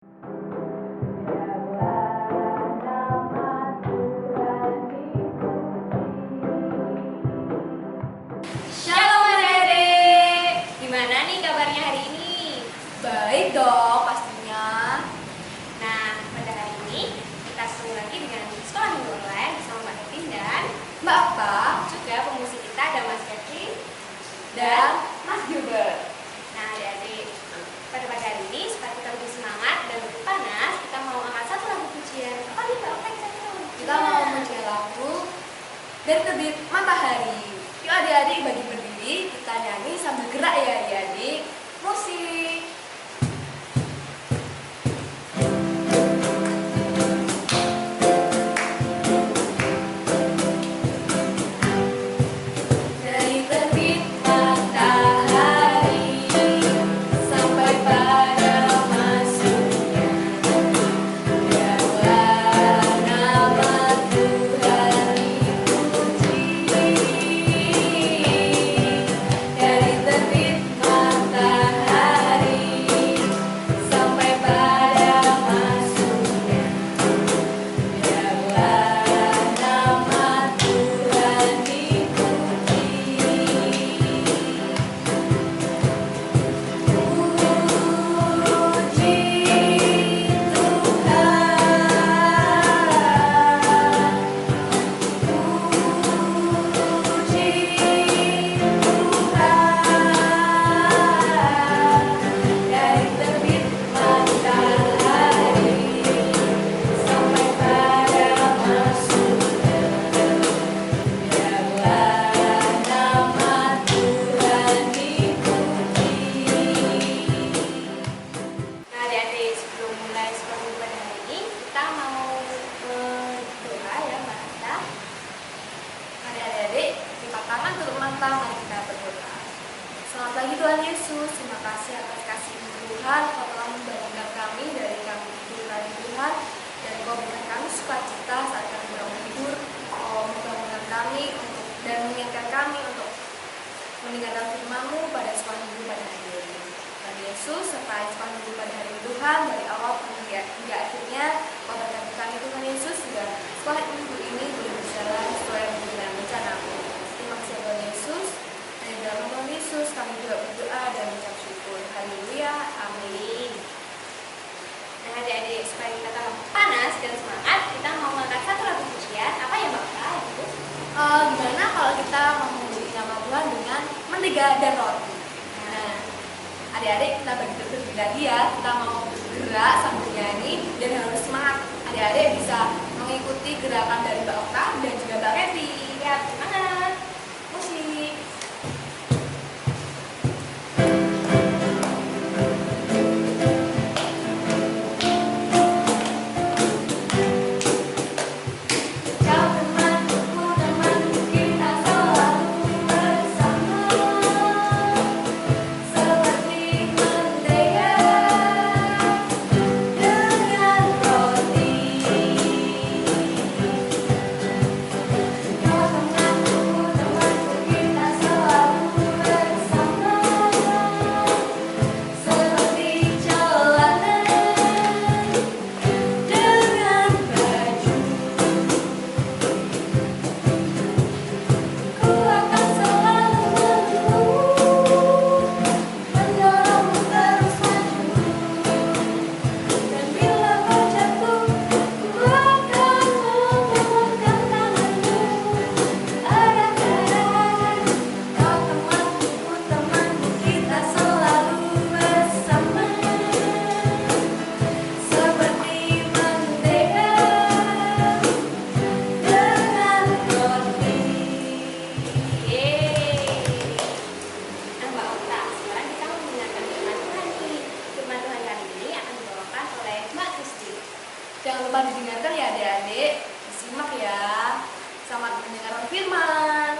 Shalom adik-adik, gimana nih kabarnya hari ini? Baik dong pastinya. Nah, pada hari ini kita ketemu lagi dengan sekolah minggu online bersama Mbak Etin dan Mbak Apa juga pemusik kita ada Mas Kevin dan Mas Gilbert. Nah adik-adik, pada pagi hari ini supaya kita lebih semangat dan lebih panas, kita mau angkat satu lagu pujian. Apa nih Mbak Oka yang saya tahu? Kita mau memuji lagu dari terbit matahari. Yuk adik-adik bagi berdiri, kita nyanyi sambil gerak ya adik-adik. Musik. Dari terbit matahari sampai pada masuknya, biarlah nama Tuhan dipuji. Dari terbit matahari sampai pada masuknya, biarlah nama Tuhan dipuji. Puji Tuhan, dari terbit matahari sampai pada masuknya, biarlah nama Tuhan dipuji. Nah adik-adik, sebelum mulai sekolah minggu pada hari ini, kita mau berdoa ya Mbak Anta. Mari adik-adik, lipat tangan tutup mata, mari kita berdoa. Selamat pagi Tuhan Yesus, terima kasih atas kasih Tuhan, Kau telah membangunkan kami dari kami tidur tadi Tuhan, dan Kau berikan kami sukacita saat kami bangun tidur. Kau membangunkan kami dan mengingatkan kami untuk mendengarkan firman-Mu pada sekolah minggu pada hari ini. Tuhan Yesus, sertai sekolah minggu pada hari ini Tuhan, dari awal hingga akhirnya, Kau berkati kami Tuhan Yesus, sehingga sekolah minggu ini boleh berjalan sesuai dengan rencana-Mu. Terima kasih Tuhan Yesus, dan di dalam nama Tuhan Yesus kami juga berdoa dan mengucap syukur. Haleluya, amin. Nah adik-adik, supaya kita tambah panas dan semangat, kita mau mengangkat satu lagu pujian. Apa ya Mbak Oka? Ibu? Gimana kalau kita memuji nama Tuhan dengan mentega dan roti? Nah, adik-adik kita berdiri lagi ya, kita mau bergerak sambil nyanyi dan harus semangat. Adik-adik bisa mengikuti gerakan dari Mbak Okta dan juga Mbak Revi. Ya, semangat. Musik. Kau temanku, temanku, kita selalu bersama, seperti mentega dengan roti. Kau temanku, temanku, kita selalu bersama, seperti jalanan dengan baju. Ku akan selalu mendorongmu terus maju, dan bila kau jatuh, ku akan memegang tanganmu erat-erat. Kau temanku, temanku, kita selalu bersama, seperti mentega dengan roti. Yeay. Nah Mbak Okta, sekarang kita mau mendengarkan firman Tuhan nih. Firman Tuhan kali ini akan dibawakan oleh Mbak Kristi. Jangan lupa didengarkan ya adik-adik, disimak ya. Selamat mendengarkan firman.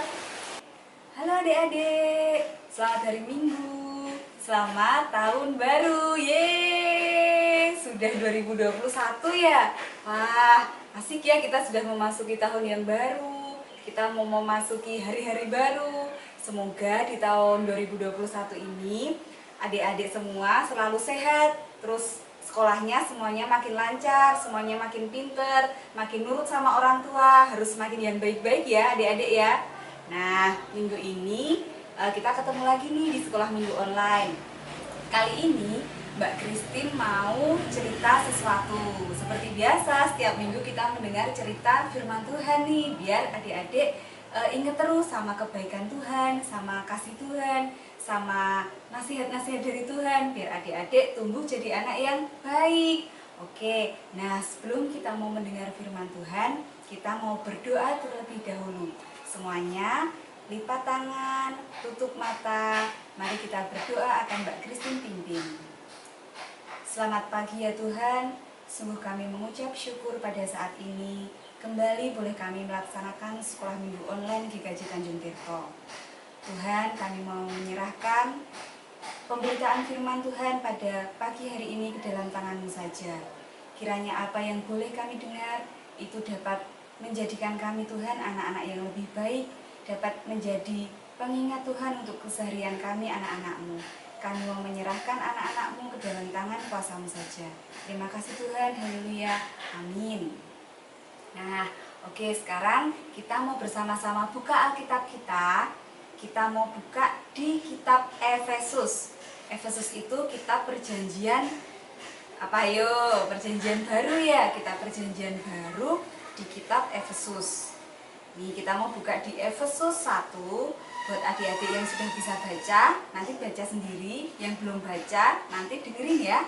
Halo adik-adik, selamat hari Minggu, selamat tahun baru, yeay, sudah 2021 ya. Wah, asik ya, kita sudah memasuki tahun yang baru, kita mau memasuki hari-hari baru. Semoga di tahun 2021 ini adik-adik semua selalu sehat, terus sekolahnya semuanya makin lancar, semuanya makin pinter, makin nurut sama orang tua, harus makin yang baik-baik ya adik-adik ya. Nah, minggu ini kita ketemu lagi nih di sekolah minggu online. Kali ini Mbak Christine mau cerita sesuatu. Seperti biasa, setiap minggu kita mendengar cerita firman Tuhan nih, biar adik-adik ingat terus sama kebaikan Tuhan, sama kasih Tuhan, sama nasihat-nasihat dari Tuhan, biar adik-adik tumbuh jadi anak yang baik. Oke, nah sebelum kita mau mendengar firman Tuhan, kita mau berdoa terlebih dahulu. Semuanya lipat tangan, tutup mata, mari kita berdoa akan Mbak Christine pimpin. Selamat pagi ya Tuhan, sungguh kami mengucap syukur pada saat ini. Kembali boleh kami melaksanakan sekolah minggu online di GKJ Tanjung Tirto. Tuhan, kami mau menyerahkan pemberitaan firman Tuhan pada pagi hari ini ke dalam tangan-Mu saja. Kiranya apa yang boleh kami dengar, itu dapat menjadikan kami Tuhan anak-anak yang lebih baik, dapat menjadi pengingat Tuhan untuk keseharian kami anak-anak-Mu. Kami mau menyerahkan anak-anak-Mu ke dalam tangan kuasa-Mu saja. Terima kasih Tuhan, haleluya, amin. Nah, oke, sekarang kita mau bersama-sama buka Alkitab kita. Kita mau buka di kitab Efesus. Efesus itu kitab perjanjian, apa yo, perjanjian baru ya. Kita perjanjian baru di kitab Efesus. Nih, kita mau buka di Efesus 1. Buat adik-adik yang sudah bisa baca, nanti baca sendiri. Yang belum baca, nanti dengerin ya.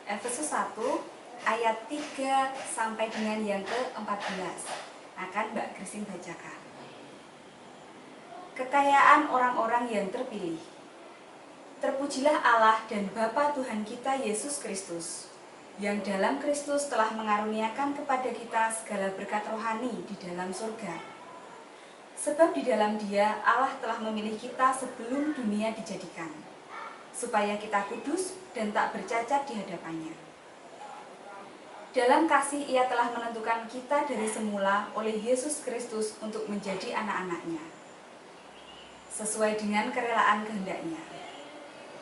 Efesus 1 ayat 3 sampai dengan yang ke-14 akan Mbak Christine bacakan. Kekayaan orang-orang yang terpilih. Terpujilah Allah dan Bapa Tuhan kita Yesus Kristus, yang dalam Kristus telah mengaruniakan kepada kita segala berkat rohani di dalam surga. Sebab di dalam Dia Allah telah memilih kita sebelum dunia dijadikan, supaya kita kudus dan tak bercacat di hadapannya. Dalam kasih Ia telah menentukan kita dari semula oleh Yesus Kristus untuk menjadi anak-anak-Nya, sesuai dengan kerelaan kehendak-Nya,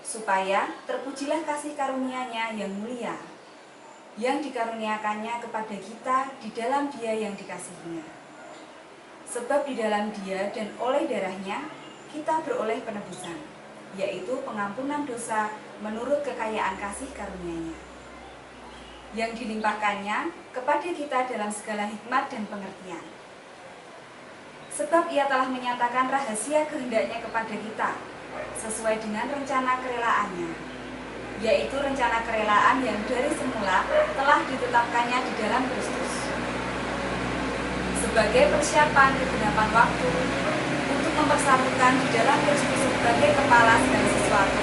supaya terpujilah kasih karunia-Nya yang mulia, yang dikaruniakannya kepada kita di dalam Dia yang dikasihinya. Sebab di dalam Dia dan oleh darah-Nya kita beroleh penebusan, yaitu pengampunan dosa menurut kekayaan kasih karunia-Nya, yang dilimpahkannya kepada kita dalam segala hikmat dan pengertian. Sebab Ia telah menyatakan rahasia kehendak-Nya kepada kita, sesuai dengan rencana kerelaannya, yaitu rencana kerelaan yang dari semula telah ditetapkannya di dalam Kristus, sebagai persiapan kegenapan waktu untuk mempersatukan di dalam Kristus sebagai kepala segala sesuatu,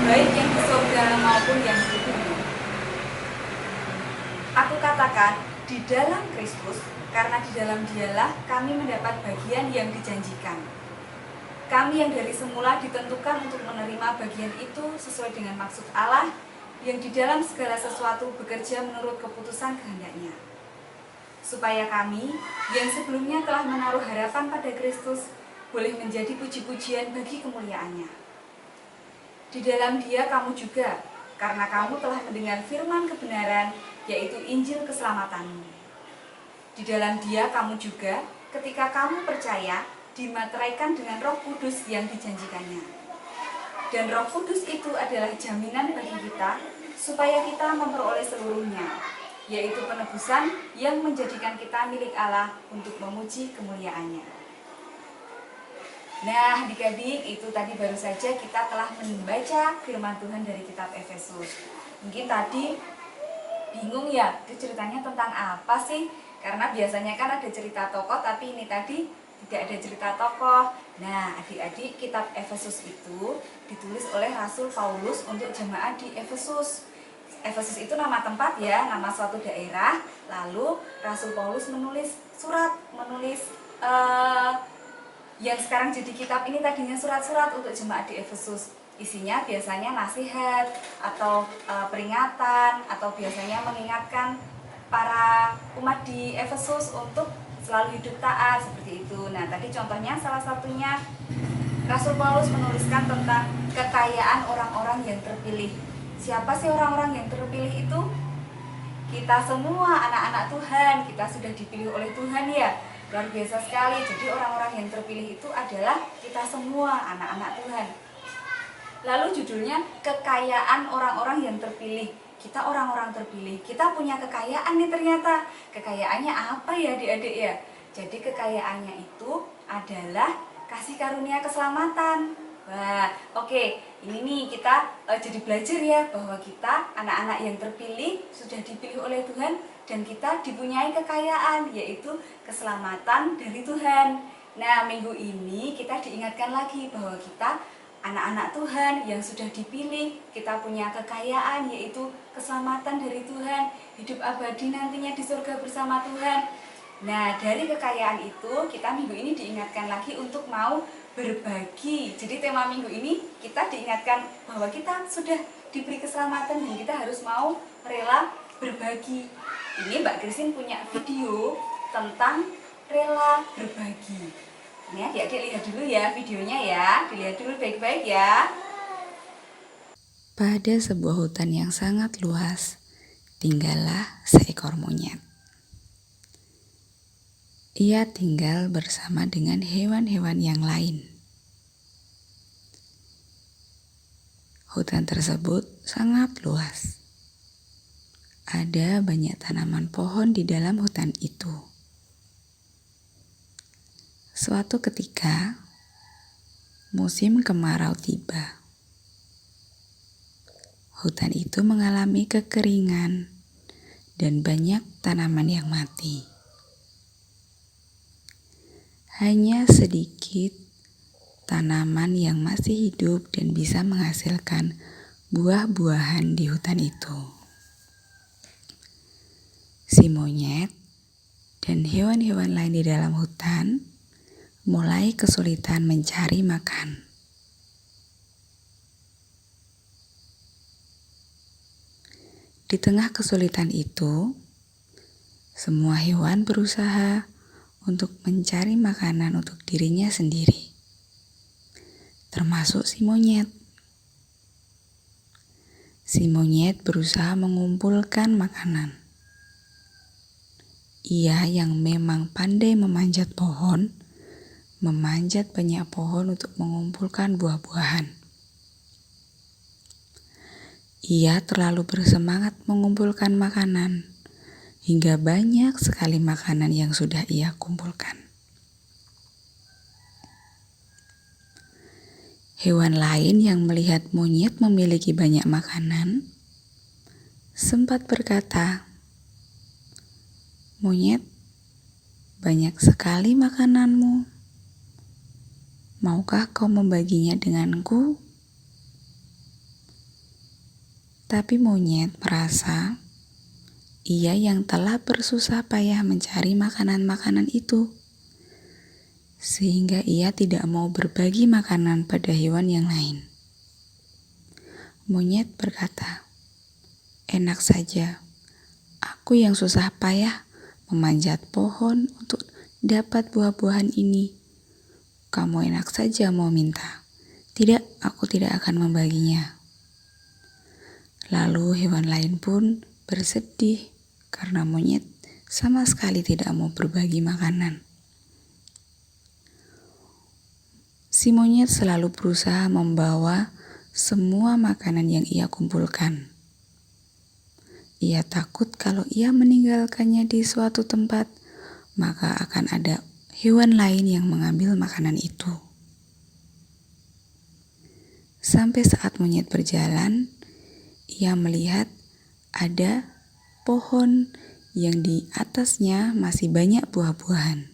baik yang di surga maupun yang di bumi. Aku katakan di dalam Kristus, karena di dalam Dialah kami mendapat bagian yang dijanjikan. Kami yang dari semula ditentukan untuk menerima bagian itu sesuai dengan maksud Allah yang di dalam segala sesuatu bekerja menurut keputusan kehendak-Nya, supaya kami yang sebelumnya telah menaruh harapan pada Kristus boleh menjadi puji-pujian bagi kemuliaan-Nya. Di dalam Dia kamu juga, karena kamu telah mendengar firman kebenaran, yaitu Injil keselamatanmu. Di dalam Dia kamu juga, ketika kamu percaya, dimateraikan dengan Roh Kudus yang dijanjikannya. Dan Roh Kudus itu adalah jaminan bagi kita, supaya kita memperoleh seluruhnya, yaitu penebusan yang menjadikan kita milik Allah untuk memuji kemuliaan-Nya. Nah, adik-adik, itu tadi baru saja kita telah membaca firman Tuhan dari kitab Efesus. Mungkin tadi bingung ya, itu ceritanya tentang apa sih? Karena biasanya kan ada cerita tokoh, tapi ini tadi tidak ada cerita tokoh. Nah, adik-adik, kitab Efesus itu ditulis oleh Rasul Paulus untuk jemaat di Efesus. Efesus itu nama tempat ya, nama suatu daerah. Lalu Rasul Paulus menulis surat, yang sekarang jadi kitab ini tadinya surat-surat untuk jemaat di Efesus. Isinya biasanya nasihat atau peringatan, atau biasanya mengingatkan para umat di Efesus untuk selalu hidup taat seperti itu. Nah, tadi contohnya salah satunya Rasul Paulus menuliskan tentang kekayaan orang-orang yang terpilih. Siapa sih orang-orang yang terpilih itu? Kita semua anak-anak Tuhan, kita sudah dipilih oleh Tuhan ya. Luar biasa sekali. Jadi orang-orang yang terpilih itu adalah kita semua anak-anak Tuhan. Lalu judulnya kekayaan orang-orang yang terpilih. Kita orang-orang terpilih, kita punya kekayaan nih ternyata. Kekayaannya apa ya adik-adik ya? Jadi kekayaannya itu adalah kasih karunia keselamatan. Wah, oke. Ini nih kita jadi belajar ya bahwa kita anak-anak yang terpilih sudah dipilih oleh Tuhan dan kita dipunyai kekayaan yaitu keselamatan dari Tuhan. Nah, minggu ini kita diingatkan lagi bahwa kita anak-anak Tuhan yang sudah dipilih, kita punya kekayaan yaitu keselamatan dari Tuhan, hidup abadi nantinya di surga bersama Tuhan. Nah, dari kekayaan itu kita minggu ini diingatkan lagi untuk mau berbagi. Jadi tema minggu ini kita diingatkan bahwa kita sudah diberi keselamatan dan kita harus mau rela berbagi. Ini Mbak Christine punya video tentang rela berbagi. Ini adik-adik lihat dulu ya videonya ya, dilihat dulu baik-baik ya. Pada sebuah hutan yang sangat luas, tinggallah seekor monyet. Ia tinggal bersama dengan hewan-hewan yang lain. Hutan tersebut sangat luas. Ada banyak tanaman pohon di dalam hutan itu. Suatu ketika, musim kemarau tiba. Hutan itu mengalami kekeringan dan banyak tanaman yang mati. Hanya sedikit tanaman yang masih hidup dan bisa menghasilkan buah-buahan di hutan itu. Si monyet dan hewan-hewan lain di dalam hutan mulai kesulitan mencari makan. Di tengah kesulitan itu, semua hewan berusaha untuk mencari makanan untuk dirinya sendiri, termasuk si monyet. Si monyet berusaha mengumpulkan makanan. Ia yang memang pandai memanjat pohon, memanjat banyak pohon untuk mengumpulkan buah-buahan. Ia terlalu bersemangat mengumpulkan makanan, hingga banyak sekali makanan yang sudah ia kumpulkan. Hewan lain yang melihat monyet memiliki banyak makanan, sempat berkata, "Monyet, banyak sekali makananmu. Maukah kau membaginya denganku?" Tapi monyet merasa ia yang telah bersusah payah mencari makanan-makanan itu, sehingga ia tidak mau berbagi makanan pada hewan yang lain. Monyet berkata, "Enak saja, aku yang susah payah memanjat pohon untuk dapat buah-buahan ini. Kamu enak saja mau minta. Tidak, aku tidak akan membaginya." Lalu hewan lain pun bersedih karena monyet sama sekali tidak mau berbagi makanan. Si monyet selalu berusaha membawa semua makanan yang ia kumpulkan. Ia takut kalau ia meninggalkannya di suatu tempat, maka akan ada hewan lain yang mengambil makanan itu. Sampai saat monyet berjalan, ia melihat ada pohon yang di atasnya masih banyak buah-buahan.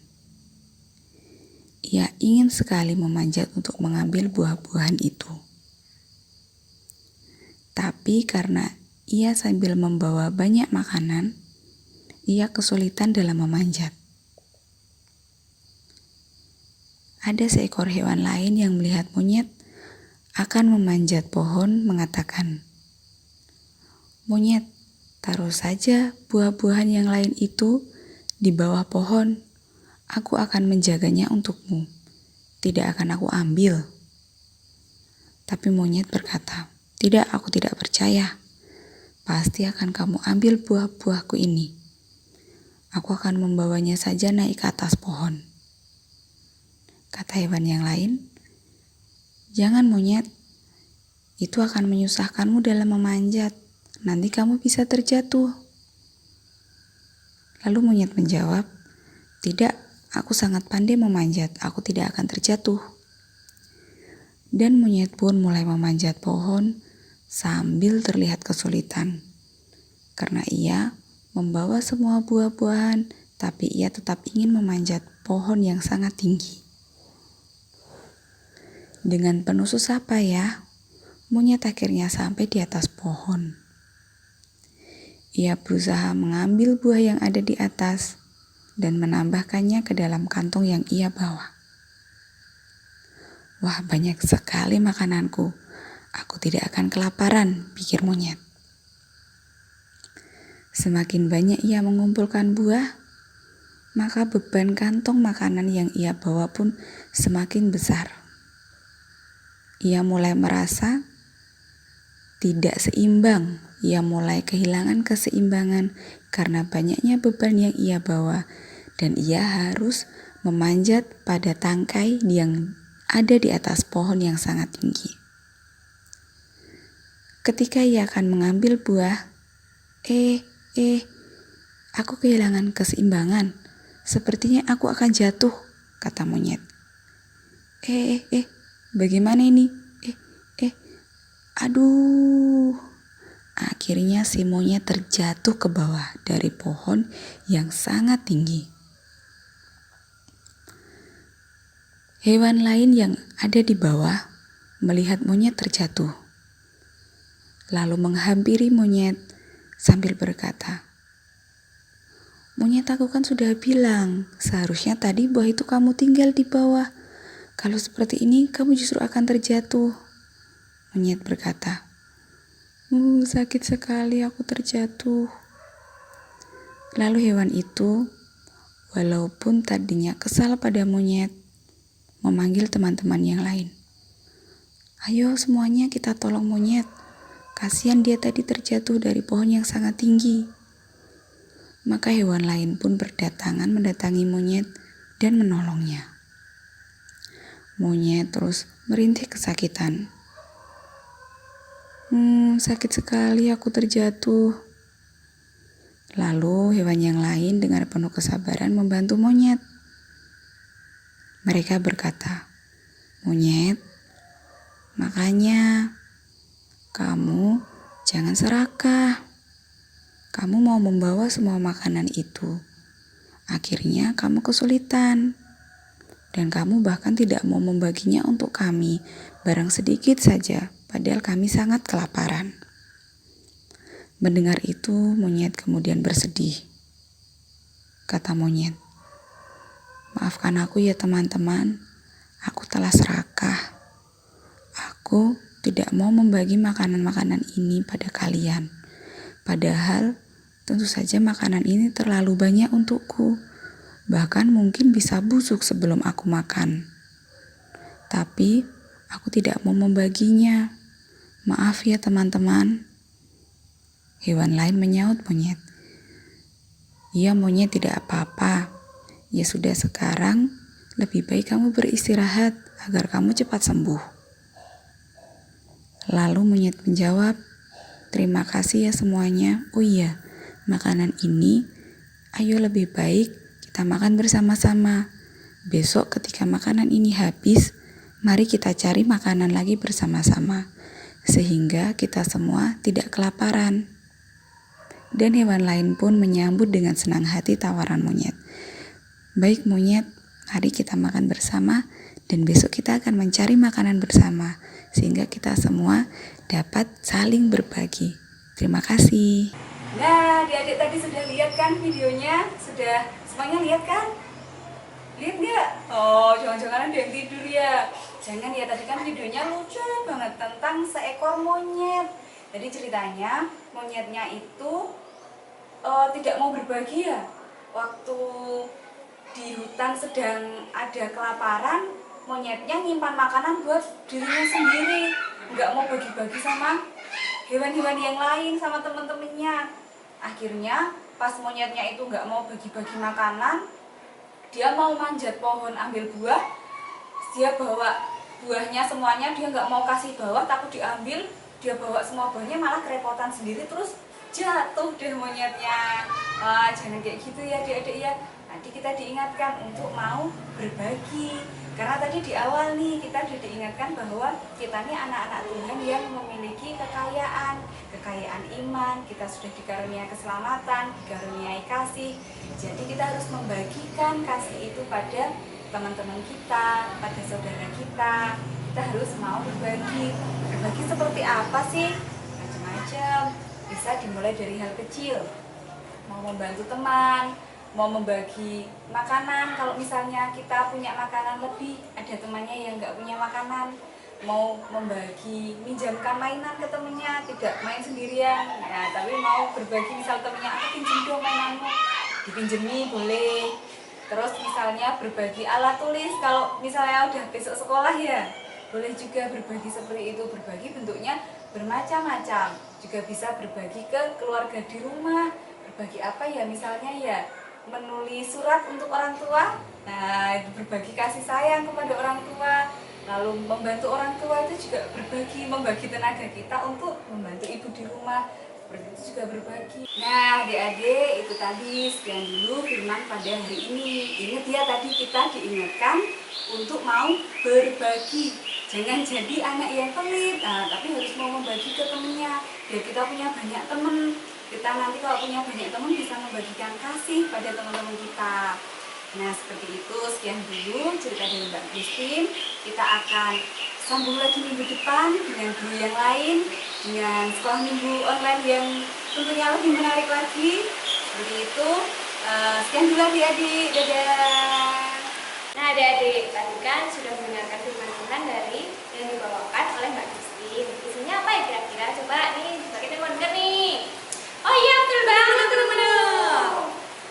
Ia ingin sekali memanjat untuk mengambil buah-buahan itu. Tapi karena ia sambil membawa banyak makanan, ia kesulitan dalam memanjat. Ada seekor hewan lain yang melihat monyet akan memanjat pohon mengatakan, "Monyet, taruh saja buah-buahan yang lain itu di bawah pohon. Aku akan menjaganya untukmu. Tidak akan aku ambil." Tapi monyet berkata, Tidak, aku tidak percaya. Pasti akan kamu ambil buah-buahku ini. Aku akan membawanya saja naik ke atas pohon. Kata hewan yang lain, jangan monyet, itu akan menyusahkanmu dalam memanjat. Nanti kamu bisa terjatuh. Lalu monyet menjawab, tidak, aku sangat pandai memanjat, aku tidak akan terjatuh. Dan monyet pun mulai memanjat pohon sambil terlihat kesulitan. Karena ia membawa semua buah-buahan, tapi ia tetap ingin memanjat pohon yang sangat tinggi. Dengan penuh susah payah, monyet akhirnya sampai di atas pohon. Ia berusaha mengambil buah yang ada di atas dan menambahkannya ke dalam kantong yang ia bawa. Wah, banyak sekali makananku. Aku tidak akan kelaparan, pikir monyet. Semakin banyak ia mengumpulkan buah, maka beban kantong makanan yang ia bawa pun semakin besar. Ia mulai merasa tidak seimbang. Ia mulai kehilangan keseimbangan karena banyaknya beban yang ia bawa, dan ia harus memanjat pada tangkai yang ada di atas pohon yang sangat tinggi. Ketika ia akan mengambil buah, aku kehilangan keseimbangan. Sepertinya aku akan jatuh, kata monyet. Bagaimana ini? Aduh. Akhirnya si monyet terjatuh ke bawah dari pohon yang sangat tinggi. Hewan lain yang ada di bawah melihat monyet terjatuh, lalu menghampiri monyet sambil berkata, "Monyet, aku kan sudah bilang, seharusnya tadi buah itu kamu tinggal di bawah. Kalau seperti ini, kamu justru akan terjatuh." Monyet berkata, sakit sekali aku terjatuh." Lalu hewan itu, walaupun tadinya kesal pada monyet, memanggil teman-teman yang lain. "Ayo semuanya kita tolong monyet. Kasihan dia tadi terjatuh dari pohon yang sangat tinggi." Maka hewan lain pun berdatangan mendatangi monyet dan menolongnya. Monyet terus merintih kesakitan. Sakit sekali aku terjatuh." Lalu hewan yang lain dengan penuh kesabaran membantu monyet. Mereka berkata, "Monyet, makanya kamu jangan serakah. Kamu mau membawa semua makanan itu. Akhirnya kamu kesulitan. Dan kamu bahkan tidak mau membaginya untuk kami, barang sedikit saja, padahal kami sangat kelaparan." Mendengar itu, monyet kemudian bersedih. Kata monyet, "Maafkan aku ya teman-teman, aku telah serakah. Aku tidak mau membagi makanan-makanan ini pada kalian. Padahal tentu saja makanan ini terlalu banyak untukku. Bahkan mungkin bisa busuk sebelum aku makan. Tapi aku tidak mau membaginya. Maaf ya teman-teman." Hewan lain menyaut monyet, "Iya monyet, tidak apa-apa. Ya sudah, sekarang lebih baik kamu beristirahat agar kamu cepat sembuh." Lalu monyet menjawab, "Terima kasih ya semuanya. Oh iya, makanan ini, ayo lebih baik kita makan bersama-sama. Besok ketika makanan ini habis, mari kita cari makanan lagi bersama-sama, sehingga kita semua tidak kelaparan." Dan hewan lain pun menyambut dengan senang hati tawaran monyet. "Baik monyet, mari kita makan bersama dan besok kita akan mencari makanan bersama sehingga kita semua dapat saling berbagi. Terima kasih." Nah, adik-adik tadi sudah lihat kan videonya? Sudah semuanya lihat kan? Lihat nggak? Oh, jangan-jangan ada yang tidur ya. Jangan ya, tadi kan videonya lucu banget tentang seekor monyet. Jadi ceritanya monyetnya itu tidak mau berbagi ya. Waktu di hutan sedang ada kelaparan, monyetnya nyimpan makanan buat dirinya sendiri, nggak mau bagi-bagi sama hewan-hewan yang lain sama temen-temennya. Akhirnya pas monyetnya itu nggak mau bagi-bagi makanan, dia mau manjat pohon ambil buah, dia bawa buahnya semuanya, dia nggak mau kasih bawah, takut diambil, dia bawa semua buahnya malah kerepotan sendiri, terus jatuh deh monyetnya. Jangan kayak gitu ya adik-adik ya. Nanti kita diingatkan untuk mau berbagi. Karena tadi di awal nih kita sudah diingatkan bahwa kita nih anak-anak Tuhan yang memiliki kekayaan iman, kita sudah dikarunia keselamatan, dikaruniai kasih. Jadi kita harus membagikan kasih itu pada teman-teman kita, pada saudara kita. Kita harus mau berbagi. Berbagi seperti apa sih? Macam-macam. Bisa dimulai dari hal kecil. Mau membantu teman, mau membagi makanan. Kalau misalnya kita punya makanan lebih, ada temannya yang nggak punya makanan, mau membagi, minjamkan mainan ke temennya, tidak main sendirian, ya, tapi mau berbagi. Misal temennya, aku pinjem dong mainanmu, dipinjemi boleh. Terus misalnya berbagi alat tulis, kalau misalnya udah besok sekolah ya, boleh juga berbagi seperti itu. Berbagi bentuknya bermacam-macam, juga bisa berbagi ke keluarga di rumah. Berbagi apa ya, misalnya ya menulis surat untuk orang tua, nah berbagi kasih sayang kepada orang tua. Lalu membantu orang tua itu juga berbagi, membagi tenaga kita untuk membantu ibu di rumah, seperti itu juga berbagi. Nah adik-adik, itu tadi sekian dulu firman pada hari ini. Ingat ya, tadi kita diingatkan untuk mau berbagi. Jangan jadi anak yang pelit, tapi harus mau membagi ke temennya, biar kita punya banyak temen. Kita nanti kalau punya banyak teman bisa membagikan kasih pada teman-teman kita. Nah seperti itu, sekian dulu cerita dari Mbak Christine. Kita akan sambung lagi minggu depan dengan guru yang lain, dengan sekolah minggu online yang tentunya lebih menarik lagi. Seperti itu, sekian dulu adik-adik, dadah. Nah adik-adik, tadi kan sudah mendengarkan firman Tuhan dari yang dibawakan oleh Mbak Christine. Isinya apa ya kira-kira? Coba nih, kita mau dengar nih. Oh iya, betul banget teman-teman.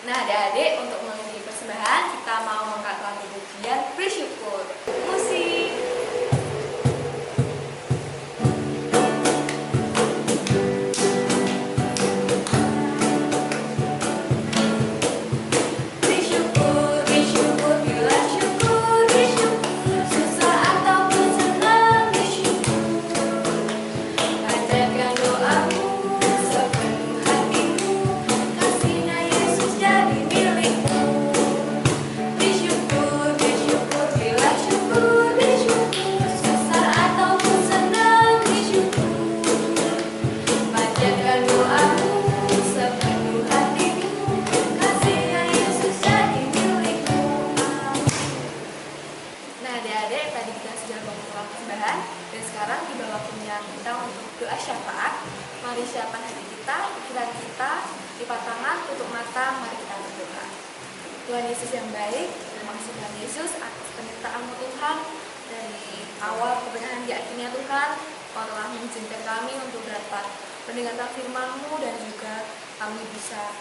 Nah adik-adik, untuk mengiringi persembahan kita mau mengangkat lagu pujian bersyukur. Musik. Mari siapkan hati kita, pikiran kita, lipat tangan, tutup mata, mari kita berdoa. Tuhan Yesus yang baik, terima kasih Tuhan Yesus atas penyertaan-Mu Tuhan. Dari awal kebenaran diakhirnya Tuhan, Kau telah mengizinkan kami untuk dapat mendengarkan firman-Mu dan juga kami bisa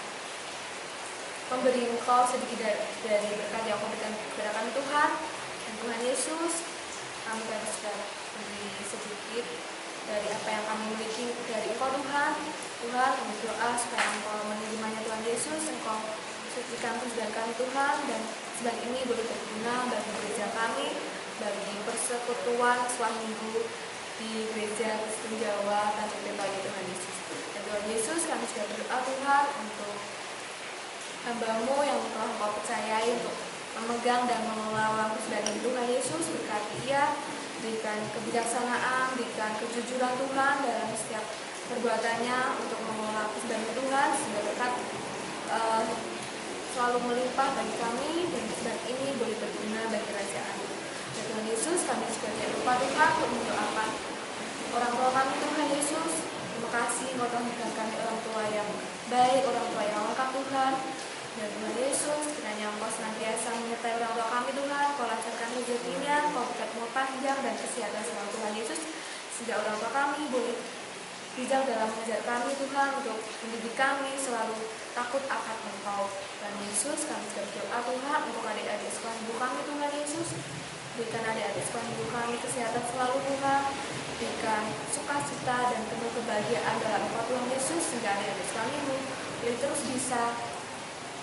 memberi Engkau sedikit dari berkat yang Kau berikan kepada kami Tuhan. Dan Tuhan Yesus, kami harus beri sedikit dari apa yang kami miliki dari Engkau Tuhan. Tuhan, kami berdoa supaya Engkau menerimanya Tuhan Yesus, Engkau sucikan persembahan kami Tuhan, dan sedang ini boleh berguna bagi gereja kami, bagi persekutuan sekolah minggu di gereja Kristen Jawa Tanjung Priok Tuhan Yesus. Dan Tuhan Yesus, kami juga berdoa Tuhan untuk hamba-Mu yang telah Engkau percayai untuk memegang dan mengelola persembahan ini Tuhan Yesus. Berkati ia, berikan kebijaksanaan, berikan kejujuran Tuhan dalam setiap perbuatannya untuk mengelola persembahan Tuhan, sehingga berkat selalu melimpah bagi kami dan persembahan ini boleh berguna bagi kerajaan. Dan Tuhan Yesus, kami juga tidak lupa Tuhan untuk mendoakan orang tua kami Tuhan Yesus. Terima kasih Engkau telah memberikan kami orang tua yang baik, orang tua yang lengkap Tuhan. Dan Tuhan Yesus, kiranya Engkau senantiasa menyertai orang tua kami Tuhan, Kau lancarkan rezekinya, Kau berikan umur panjang dan kesehatan selalu Tuhan Yesus, sehingga orang tua kami boleh bijak dalam mengajar kami Tuhan, untuk mendidik kami selalu takut akan Engkau. Tuhan Yesus, kami juga berdoa Tuhan untuk adik-adik sekolah minggu kami Tuhan Yesus, berikan adik-adik sekolah minggu kami kesehatan selalu Tuhan, memberikan sukacita dan penuh kebahagiaan dalam engkau Tuhan Yesus, sehingga adik-adik sekalian boleh terus bisa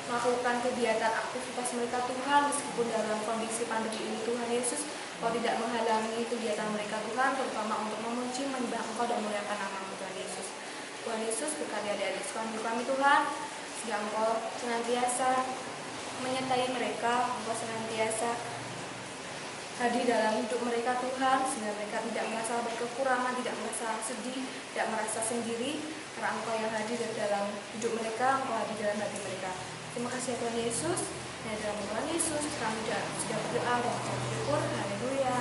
melakukan kegiatan aktivitas mereka Tuhan, meskipun dalam kondisi pandemi ini Tuhan Yesus, Kau tidak menghalangi kegiatan mereka Tuhan, terutama untuk memuji, menyembah Engkau dan memuliakan nama-Mu Tuhan Yesus. Tuhan Yesus, berkati adik-adik sekalian kami Tuhan, sehingga Engkau senantiasa menyertai mereka, Engkau senantiasa hadir dalam hidup mereka Tuhan, sehingga mereka tidak merasa berkekurangan, tidak merasa sedih, tidak merasa sendiri, karena Engkau yang hadir dalam hidup mereka, Engkau hadir dalam hati mereka. Terima kasih ya Tuhan Yesus. Dan dalam Tuhan Yesus kami sudah berdoa dan bersyukur. Haleluya.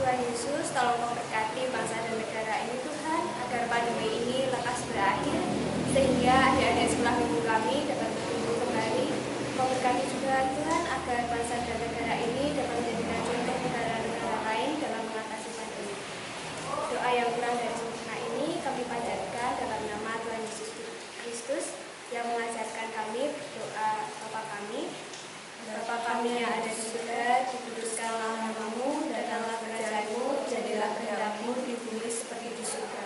Tuhan Yesus, tolong memberkati bangsa dan negara ini Tuhan, agar pandemi ini lekas berakhir, sehingga adik-adik sekolah minggu kami dapat bertumbuh kembali. Memberkati juga Tuhan, agar bangsa dan negara ini dapat menjadikan contoh negara-negara lain dalam mengatasi pandemi. Doa yang kurang dari sempurna ini kami panjatkan dalam nama Tuhan Yesus Kristus yang mengajarkan kami berdoa. Bapa kami yang ada di surga, dikuduskanlah nama-Mu, datanglah kerajaan-Mu, jadilah kehendak-Mu di bumi seperti di surga.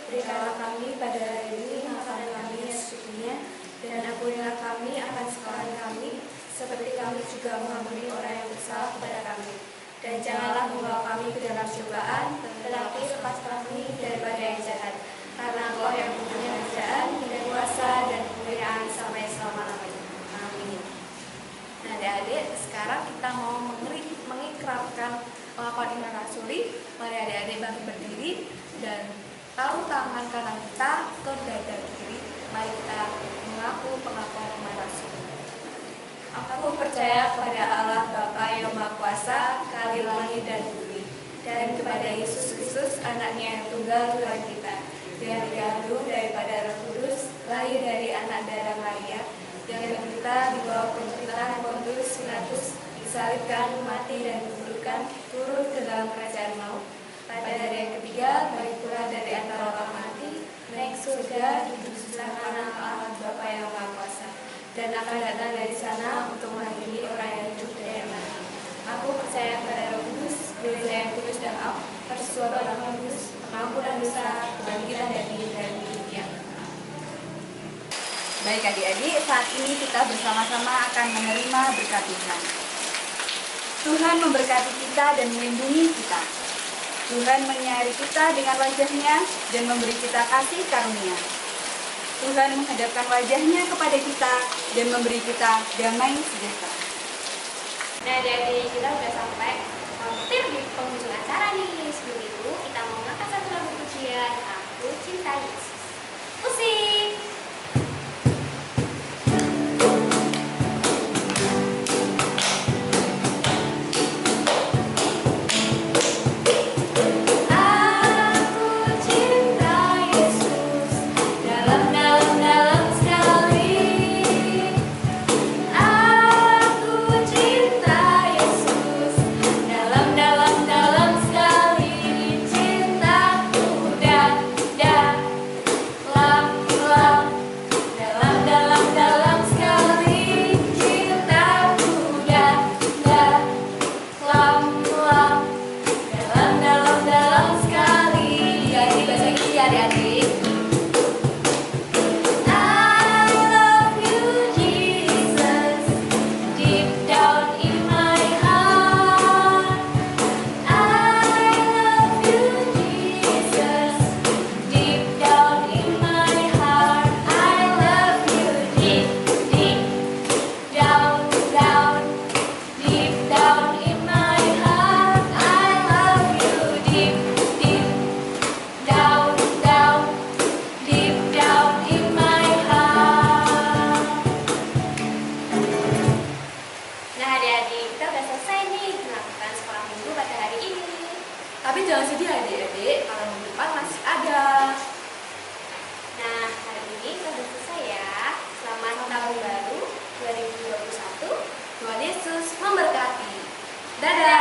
Berikanlah kami pada hari ini makan kami yang secukupnya, dan ampunilah kami akan kesalahan kami, seperti kami juga mengampuni orang yang bersalah kepada kami. Dan janganlah membawa kami ke dalam cobaan, tetapi lepaskanlah kami daripada yang jahat. Karena Engkau yang mempunyai kerajaan, dan kuasa, dan kemuliaan sampai selama-lamanya. Amin. Nah adik-adik, sekarang kita mau mengikrarkan pengakuan iman rasuli. Mari adik-adik bangkit berdiri dan taruh tangan kanan kita ke dada kiri. Mari kita mengaku pengakuan iman rasuli. Aku percaya kepada Allah Bapa yang Maha Kuasa, Khalil langit dan bumi, dan kepada Yesus Kristus, Anaknya yang tunggal Tuhan kita, yang dikandung daripada Roh Kudus, lahir dari anak darah Maria, yang menderita di bawah pemerintahan Pontius Pilatus, disalibkan, mati dan dikuburkan, turun ke dalam kerajaan maut. Pada hari yang ketiga, bangkit pula dari antara orang mati, naik surga, duduk sebelah kanan Allah Bapa yang Maha Kuasa, dan akan datang dari sana untuk menghakimi orang yang hidup dan yang mati. Aku percaya kepada Roh Kudus, gereja yang kudus dan am, persekutuan Roh Kudus, pengampunan dosa, kebangkitan dari hidup yang kekal. Baik adik-adik, saat ini kita bersama-sama akan menerima berkat Tuhan. Tuhan memberkati kita dan melindungi kita. Tuhan menyinari kita dengan wajah-Nya dan memberi kita kasih karunia. Tuhan menghadapkan wajah-Nya kepada kita dan memberi kita damai sejahtera. Nah, jadi kita sudah sampai hampir di penghujung acara nih. Sebelum itu, kita mau ngangkat satu lagu pujian, Aku Cinta Yesus. Musik! Tapi jangan sedih adik-adik, kalau minggu depan masih ada. Nah, hari ini kita sudah selesai ya. Selamat tahun baru 2021. Tuhan Yesus memberkati. Dadah.